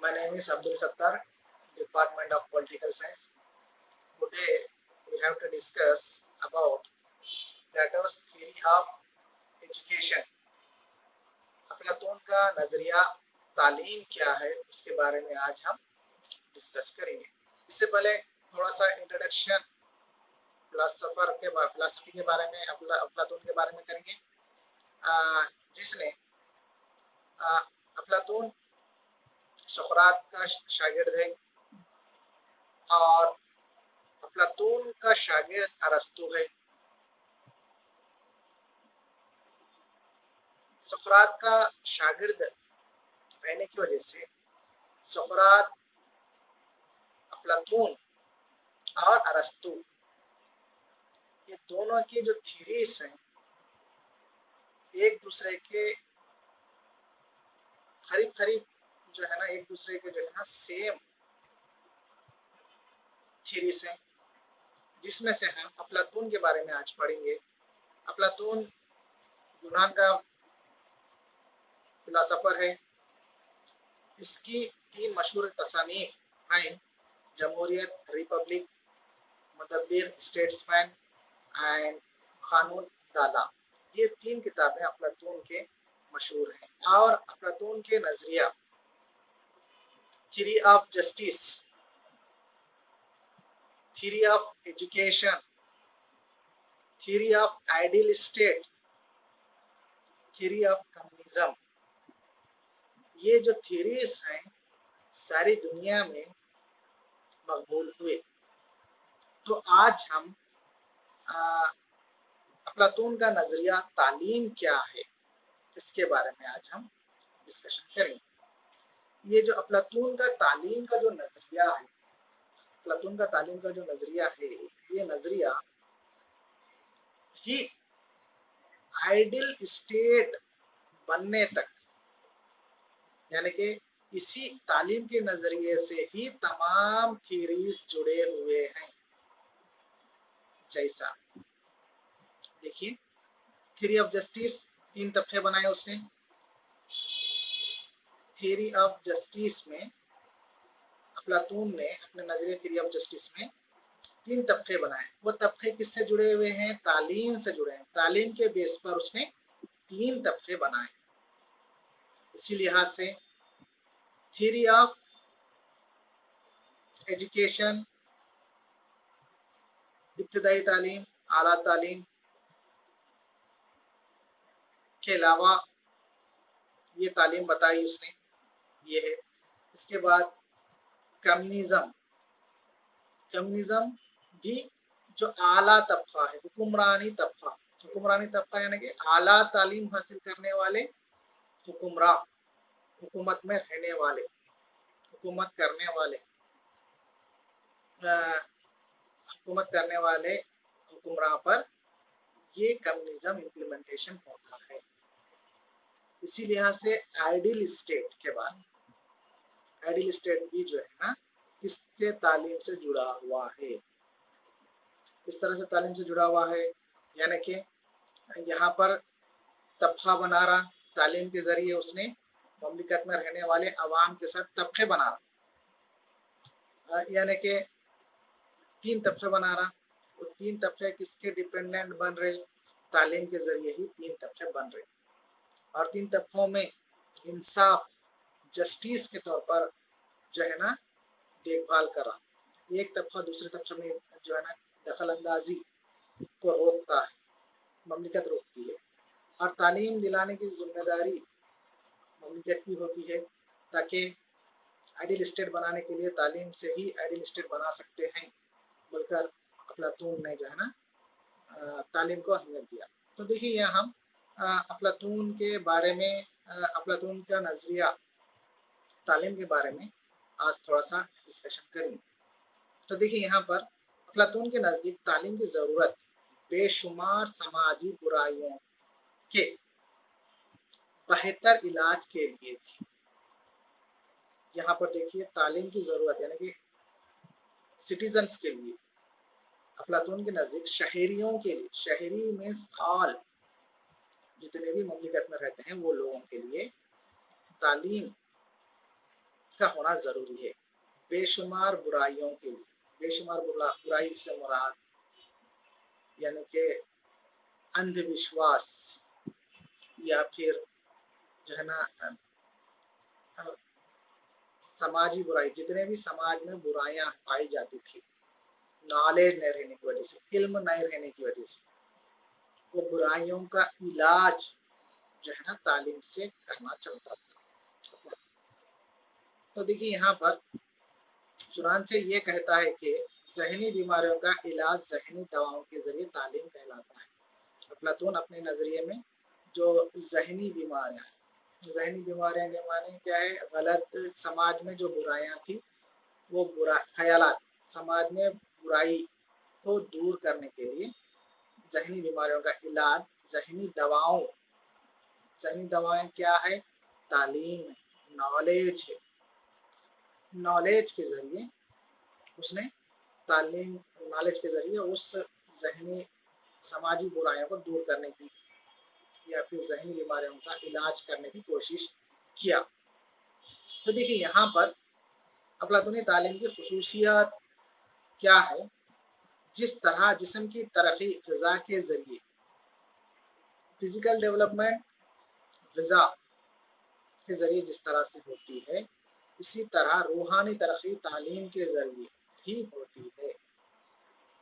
My name is Abdul Sattar, Department of Political Science. Today we have to discuss about Plato's theory of education. अफलातून का नजरिया तालीम क्या है उसके बारे में आज हम डिस्कस करेंगे। इससे पहले थोड़ा सा इंट्रोडक्शन फिलासफी के बारे में अफलातून के बारे में करेंगे, जिसने अफलातून सुकरात का शागिर्द है और अफलातून का शागिर्द अरस्तू है। सुकरात का शागिर्द रहने की वजह से सुकरात, अफलातून और अरस्तू ये दोनों की जो थ्योरीज हैं एक दूसरे के करीब जो है ना, एक दूसरे के जो है ना सेम थ्योरीज हैं, जिसमें से हम अफलातून के बारे में आज पढ़ेंगे। अफलातून यूनान का फिलोसोफर है। इसकी 3 मशहूर तसानीफ हैं, जमहूरियत, रिपब्लिक, मुदब्बिर, स्टेट्समैन एंड कानून दाला। ये 3 किताबें अफलातून के मशहूर हैं। और अफलातून के नजरिया theory of justice, theory of education, theory of ideal state, theory of communism, ये जो थ्योरीज हैं सारी दुनिया में मकबूल हुए। तो आज हम अफलातून का नजरिया तालीम क्या है इसके बारे में आज हम डिस्कशन करेंगे। ये जो अफलातून का तालीम का जो नजरिया है, अफलातून का तालीम का जो नजरिया है, ये नजरिया ही आइडियल स्टेट बनने तक, यानी कि इसी तालीम के नजरिए से ही तमाम थ्योरीज जुड़े हुए हैं। जैसा देखिए, थ्योरी ऑफ जस्टिस 3 तबके बनाए उसने। थ्योरी ऑफ जस्टिस में अफलातून ने अपने नजरिए थ्योरी ऑफ जस्टिस में 3 तबके बनाए। वो तबके किससे जुड़े हुए हैं? तालीम से जुड़े हैं। तालीम के बेस पर उसने 3 तबके बनाए। इसी लिहाज से थ्योरी ऑफ एजुकेशन, इब्तदाई तालीम, आला तालीम के अलावा ये तालीम बताई उसने, ये है। इसके बाद कम्युनिज्म, कम्युनिज्म भी जो आला तबका है, हुक्मरानी तबका, हुक्मरानी तबका यानी कि आला तालीम हासिल करने वाले हुक्मरान, हुकूमत में रहने वाले, हुकूमत करने वाले, हुकूमत करने वाले हुक्मरान पर ये कम्युनिज्म इम्प्लीमेंटेशन होता है। इसी लिहाज से आइडियल स्टेट के बाद, आइडियल स्टेट भी जो है ना किससे तालीम से जुड़ा हुआ है, इस तरह से तालीम से जुड़ा हुआ है, यानी कि यहाँ पर तबका बना रहा, तालीम के जरिए उसने ममलिकत में रहने वाले अवाम के साथ तबके बना रहा, यानी कि 3 तबके बना रहा। वो 3 तबके किसके डिपेंडेंट बन रहे? तालीम के जरिए ही 3 तबके बन रहे। और 3 तबकों में इंसाफ, जस्टिस के तौर पर जो है ना देखभाल कर रहा। एक तबका दूसरे तबके में जो है ना दखल अंदाजी को रोकता है, ममलिकत रोकती है। और तालीम दिलाने की जिम्मेदारी ममलिकत की होती है, ताकि आइडियल स्टेट बनाने के लिए तालीम से ही आइडियल स्टेट बना सकते हैं, बोलकर अफलातून ने जो है ना तालीम को अहमियत दिया। तो देखिए यहाँ हम अफलातून के बारे में, अफलातून का नजरिया तालीम के बारे में आज थोड़ा सा डिस्कशन करेंगे। तो देखिए यहाँ पर अफलातून के नजदीक तालीम की जरूरत बेशुमार समाजी बुराइयों के बेहतर इलाज के लिए थी। यहाँ पर देखिए तालीम की जरूरत यानी कि सिटीजन्स के लिए, अफलातून के नजदीक शहरियों के लिए, शहरी मीन्स ऑल, जितने भी ममलिकत में रहते हैं वो लोगों के लिए तालीम का होना जरूरी है। बेशुमार बुराइयों के लिए, बेशुमार बुराई से मुराद यानी कि अंधविश्वास या फिर जो है ना समाजी बुराई, जितने भी समाज में बुराइयां पाई जाती थी, नॉलेज नहीं रहने की वजह से, इल्म नहीं रहने की वजह से, वो बुराइयों का इलाज जो है ना तालीम से करना चलता था। तो देखिए यहाँ पर चुनांचे ये कहता है कि ज़हनी बीमारियों का इलाज ज़हनी दवाओं के जरिए तालीम कहलाता है। अफलातून अपने नजरिए में जो ज़हनी बीमारियां हैं, ज़हनी बीमारियां के माने क्या है, गलत समाज में जो बुराइयां थी, वो बुरा ख्यालात, समाज में बुराई को दूर करने के लिए ज़हनी बीमारियों का इलाज ज़हनी दवाओं, ज़हनी दवाएं क्या है, तालीम है, नॉलेज है। नॉलेज के जरिए उसने तालीम, नॉलेज के जरिए उस ज़हनी समाजी बुराइयों को दूर करने की या फिर ज़हनी बीमारियों का इलाज करने की कोशिश किया। तो देखिए यहाँ पर अफलातूनी तालीम की खुसूसियत क्या है, जिस तरह जिस्म की तरक्की ग़िज़ा के जरिए, फिजिकल डेवलपमेंट ग़िज़ा के जरिए जिस तरह से होती है, इसी तरह रूहानी तरक्की तालीम के जरिए ही होती है,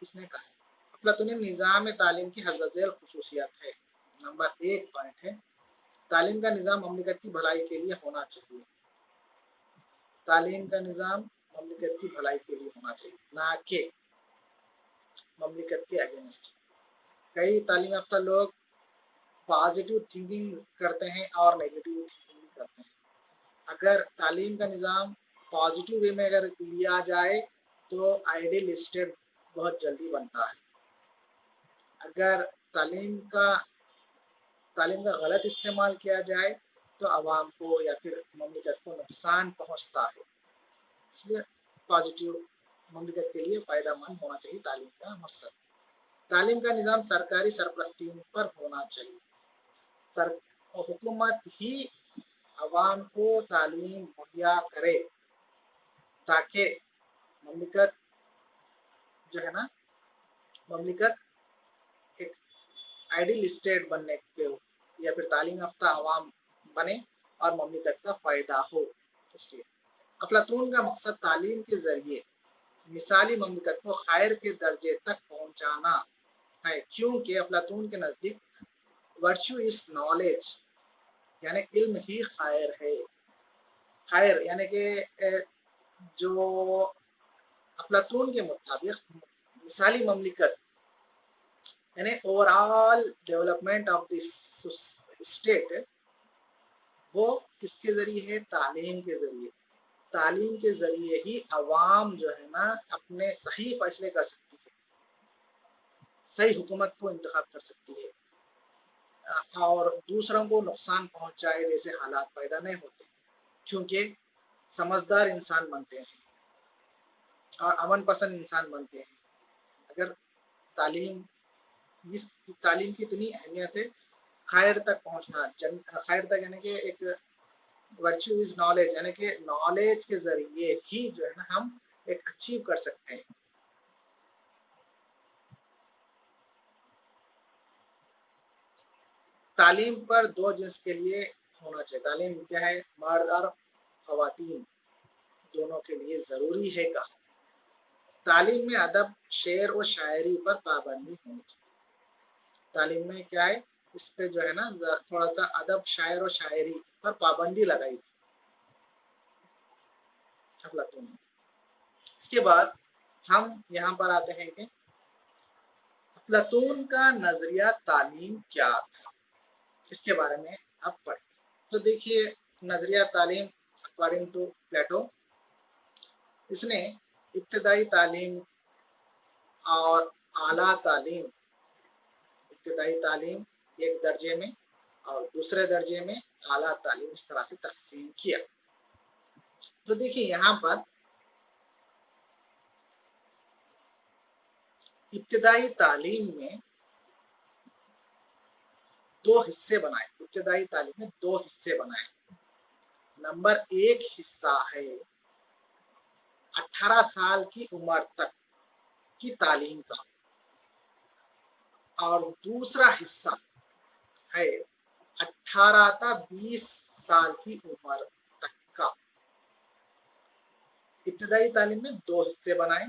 इसने कहा। अफलातूनी निज़ाम तालीम की हज़्ब-ज़ैल खुसूसियत है। नंबर 1 पॉइंट है, तालीम का निज़ाम ममलिकत की भलाई के लिए होना चाहिए। तालीम का निज़ाम ममलिकत की भलाई के लिए होना चाहिए, ना कि ममलिकत के अगेंस्ट। कई तालीम याफ्ता लोग पॉजिटिव थिंकिंग करते हैं और नेगेटिव थिंकिंग भी करते हैं। अगर तालीम का निज़ाम पॉजिटिव वे में अगर लिया जाए तो आइडियल स्टेट बहुत जल्दी बनता है। अगर तालीम का गलत इस्तेमाल किया जाए तो आवाम को या फिर ममलिकत को नुकसान पहुंचता है। इसलिए पॉजिटिव ममलिकत के लिए फ़ायदेमंद होना चाहिए तालीम का मकसद। तालीम का निज़ाम सरकारी सरपरस्ती पर होना चाहिए। हुकूमत ही आवाम को तालीम मुहैया करे ताकि ममलिकत जो है ना, ममलिकत एक आइडियल स्टेट बनने के या फिर तालीम याफ्ता आवाम बने और ममलिकत का फ़ायदा हो। इसलिए अफलातून का मकसद तालीम के जरिए मिसाली ममलिकत को खैर के दर्जे तक पहुंचाना है, क्योंकि अफलातून के नज़दीक वर्च्यू इज नॉलेज, यानी इल्म ही खैर है। खैर यानी कि जो अफलातून के मुताबिक मिसाली ममलिकत यानी overall development of this state, वो किसके जरिए है, तालीम के जरिए। तालीम के जरिए ही अवाम जो है ना अपने सही फैसले कर सकती है, सही हुकूमत को इंतखाब कर सकती है और दूसरों को नुकसान पहुंचाए जैसे हालात पैदा नहीं होते, क्योंकि समझदार इंसान बनते हैं और अमन पसंद इंसान बनते हैं। अगर तालीम, इस तालीम की इतनी अहमियत है, खैर तक पहुंचना, खैर तक यानी कि एक वर्च्यू इज नॉलेज, यानी कि नॉलेज के जरिए ही जो है ना हम एक अचीव कर सकते हैं। तालीम पर दो जिन्स के लिए होना चाहिए। तालीम क्या है, मर्द और ख़वातीन दोनों के लिए ज़रूरी है। का तालीम में अदब, शेर और शायरी पर पाबंदी होनी चाहिए। तालीम में क्या है, इस पे जो है ना थोड़ा सा अदब, शायर और शायरी पर पाबंदी लगाई थी अफलातून ने। इसके बाद हम यहाँ पर आते हैं कि अफलातून का नजरिया तालीम क्या था, इसके बारे में आप पढ़ें। तो देखिए नजरिया तालीम अकॉर्डिंग टू प्लेटो, इसने इब्तदाई तालीम और आला तालीम, इब्तदाई तालीम एक दर्जे में और दूसरे दर्जे में आला तालीम, इस तरह से तकसीम किया। तो देखिए यहाँ पर इब्तदाई तालीम में दो हिस्से बनाए, इब्तदाई तालीम में दो हिस्से बनाए। नंबर 1 हिस्सा है 18 साल की उम्र तक की तालीम का, और दूसरा हिस्सा है 18 था 20 साल की उम्र तक का। इब्तदाई तालीम में दो हिस्से बनाए,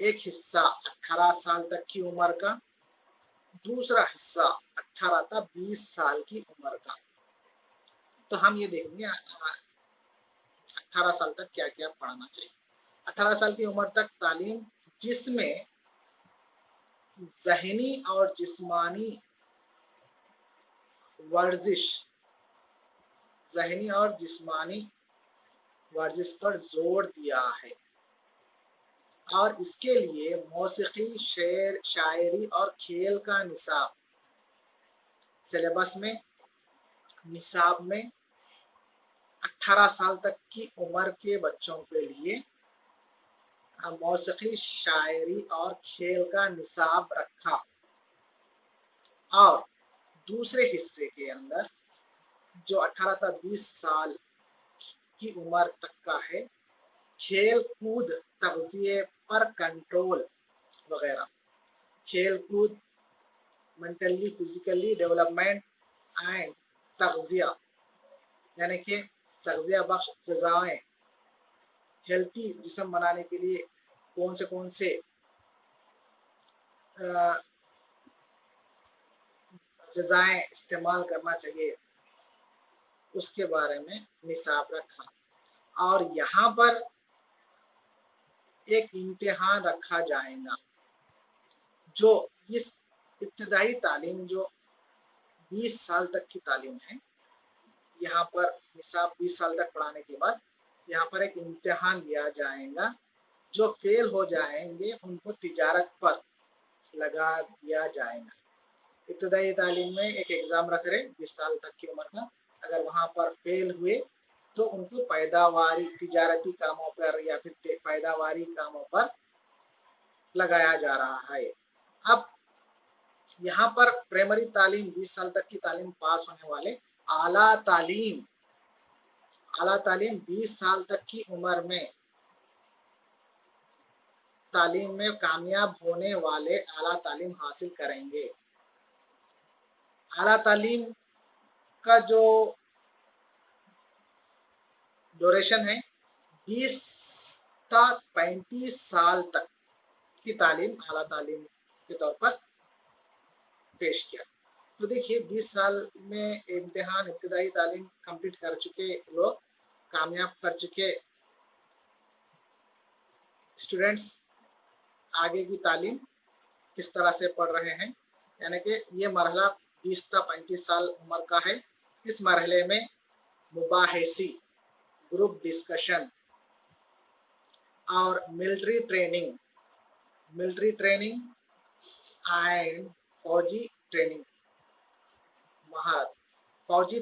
एक हिस्सा 18 साल तक की उम्र का, दूसरा हिस्सा 18 था 20 साल की उम्र का। तो हम ये देखेंगे 18 साल तक क्या क्या पढ़ाना चाहिए। 18 साल की उम्र तक तालीम जिसमें ज़हनी और जिस्मानी वर्जिश, ज़हनी और जिस्मानी वर्जिश पर जोर दिया है, और इसके लिए मौसीकी, शेर, शायरी और खेल का निसाब सिलेबस में, निसाब में 18 साल तक की उम्र के बच्चों के लिए मौसीकी, शायरी और खेल का निसाब रखा, और दूसरे हिस्से के अंदर जो 18 था 20 साल की उम्र तक का है, खेल कूद, तग़ज़िये पर कंट्रोल वगैरह, खेल कूद, मेंटली फिजिकली डेवलपमेंट एंड तग़ज़िया, यानी कि तग़ज़िया बख्श ग़िज़ाएं, हेल्थी जिस्म बनाने के लिए कौन से ग़िज़ाएं इस्तेमाल करना चाहिए, उसके बारे में निसाब रखा। और यहाँ पर एक इम्तिहान रखा जाएगा, जो इस इब्तिदाई तालीम जो 20 साल तक की तालीम है, यहाँ पर निसाब 20 साल तक पढ़ाने के बाद यहाँ पर एक इम्तिहान लिया जाएगा, जो फेल हो जाएंगे उनको तिजारत पर लगा दिया जाएगा। इब्तिदाई तालीम में एक एग्ज़ाम रख रहे 20 साल तक की उम्र का, अगर वहाँ पर फेल हुए तो उनको पैदावारी तिजारती कामों पर या फिर पैदावारी कामों पर लगाया जा रहा है। अब यहाँ पर प्राइमरी तालीम 20 साल तक की तालीम पास होने वाले, आला तालीम 20 साल तक की उम्र में तालीम में कामयाब होने वाले आला तालीम हासिल करेंगे। आला तालीम का जो ड्यूरेशन है 20 था 35 साल तक की तालीम आला तालीम के तौर पर पेश किया। तो देखिए 20 साल में इम्तिहान इब्तिदाई तालीम कंप्लीट कर चुके लोग, कामयाब कर चुके स्टूडेंट्स आगे की तालीम किस तरह से पढ़ रहे हैं, यानी कि ये मरहला 20 से 35 साल उम्र का है। इस मरहले में मुबाहिसी, ग्रुप डिस्कशन और मिलिट्री ट्रेनिंग एंड फौजी ट्रेनिंग महारत, फौजी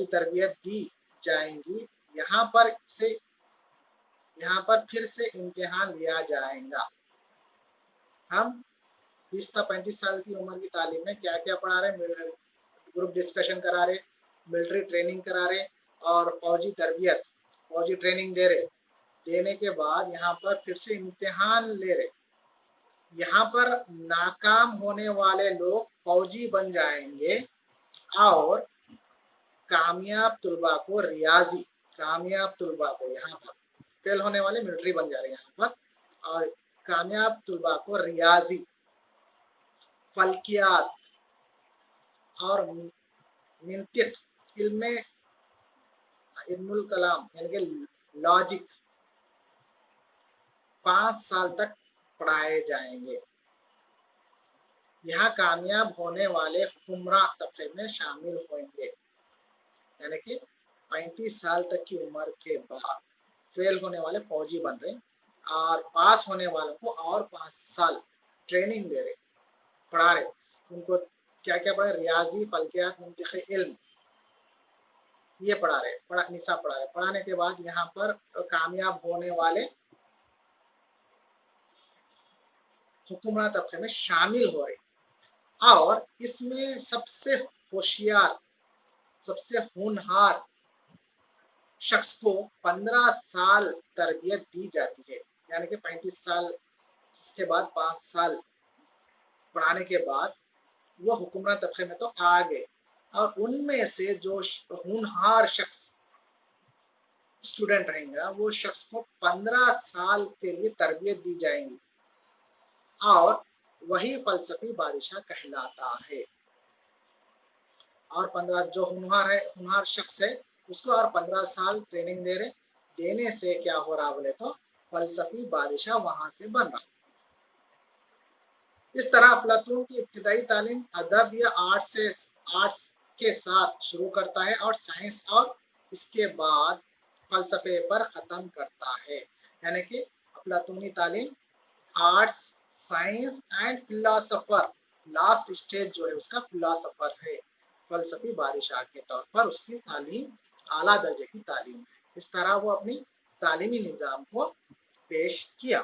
तरबियत दी जाएंगी। यहाँ पर फिर से इम्तिहान लिया जाएगा। हम 20 से 35 साल की उम्र की तालीम में क्या क्या पढ़ा रहे, ग्रुप डिस्कशन करा रहे, मिलिट्री ट्रेनिंग करा रहे और फौजी ट्रेनिंग दे रहे। देने के बाद यहाँ पर फिर से इम्तिहान ले रहे। यहाँ पर नाकाम होने वाले लोग फौजी बन जाएंगे और कामयाब तुलबा को यहाँ पर फेल होने वाले मिलिट्री बन जा रहे हैं यहाँ पर, और कामयाब तुलबा को रियाजी, फल्कियात और मिंतिक, इल्मुल कलाम यानी कि लॉजिक 5 साल तक पढ़ाए जाएंगे। यहाँ कामयाब होने वाले हुक्मरां तबके में शामिल होंगे, यानी कि 35 साल तक की उम्र के बाद फेल होने वाले फौजी बन रहे और पास होने वालों को और 5 साल ट्रेनिंग दे रहे, पढ़ा रहे। उनको क्या क्या पढ़ा, रियाजी, फल्कियात, मुंतिक़ इल्म, ये पढ़ा रहे, निसाब पढ़ा रहे। पढ़ाने के बाद यहाँ पर कामयाब होने वाले हुक्मरां तबके में शामिल हो रहे, और इसमें सबसे होशियार, सबसे होनहार शख्स को 15 साल तरबियत दी जाती है, यानी कि 35 साल के बाद 5 साल पढ़ाने के बाद वो हुक्मरान तबके में तो आ गए, और उनमें से जो होनहार शख्स स्टूडेंट रहेगा वो शख्स को 15 साल के लिए तरबियत दी जाएंगी, और वही फलसफी बादशाह कहलाता है। और 15 जो होनहार शख्स है उसको और 15 साल ट्रेनिंग देने से क्या हो रहा बोले तो फलसफी बादशाह वहां से बन रहा। इस तरह अफलातून की इब्तिदाई तालीम अदब या आर्ट्स के साथ शुरू करता है और साइंस और इसके बाद फलसफे पर खत्म करता है। यानी कि अफलातूनी तालीम arts, science and philosopher, last stage जो है उसका फिलोसफर है, फलसफी बादशाह के तौर पर उसकी तालीम आला दर्जे की तालीम है। इस तरह वो अपनी तालीमी निज़ाम को पेश किया।